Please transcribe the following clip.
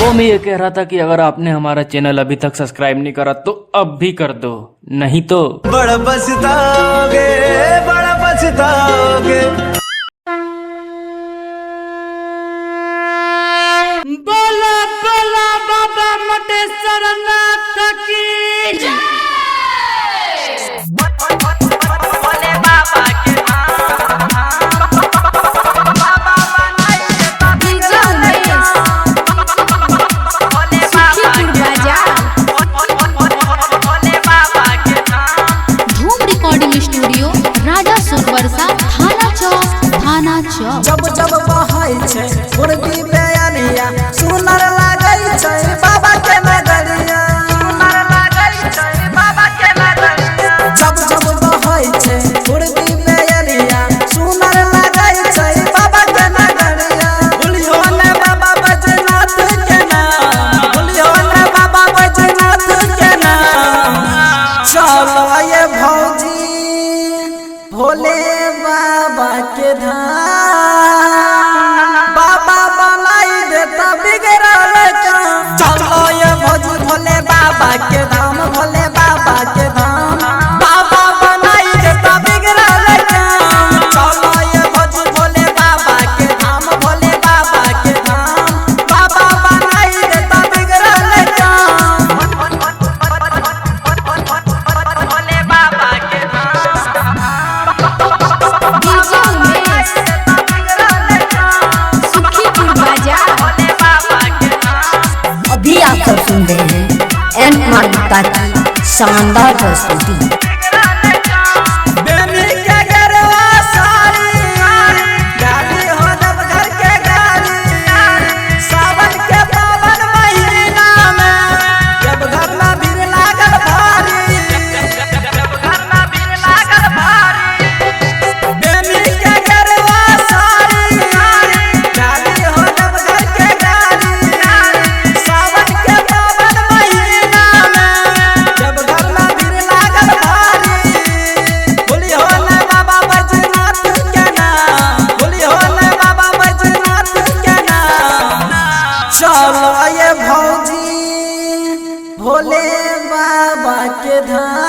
वो मैं ये कह रहा था कि अगर आपने हमारा चैनल अभी तक सब्सक्राइब नहीं करा तो अब भी कर दो, नहीं तो बड़ा पछताओगे, बड़ा पछताओगे। बोला बोला बाबा मटेश्वर नाथ की जय। जब जब बहै छै उर्दी बेअरिया सुनर लागै छै बाबा के नगरिया, सुनर लागै छै बाबा के नगरिया। जब जब बहै छै उर्दी बेअरिया सुनर लागै छै बाबा के नगरिया। भूलियो ने बाबा बैजनाथ के नाम, भूलियो ने बाबा बैजनाथ के नाम। चलो ये भौजी भोले बाबा के धाम, बाबा बनाई देता बिगड़ल काम। चलो ये भौजी भोले बाबा के धाम, भोले बाबा के धाम, बाबा बनाई देता बिगड़ल काम। चलो ये भौजी भोले बाबा के धाम, भोले बाबा के धाम, बाबा बनाई देता बिगड़ल काम। भोले बाबा के अभी आप सब सुन रहे हैं एन मार्मिका की शानदार प्रस्तुति। चलो ये भौजी भोले बाबा के धाम।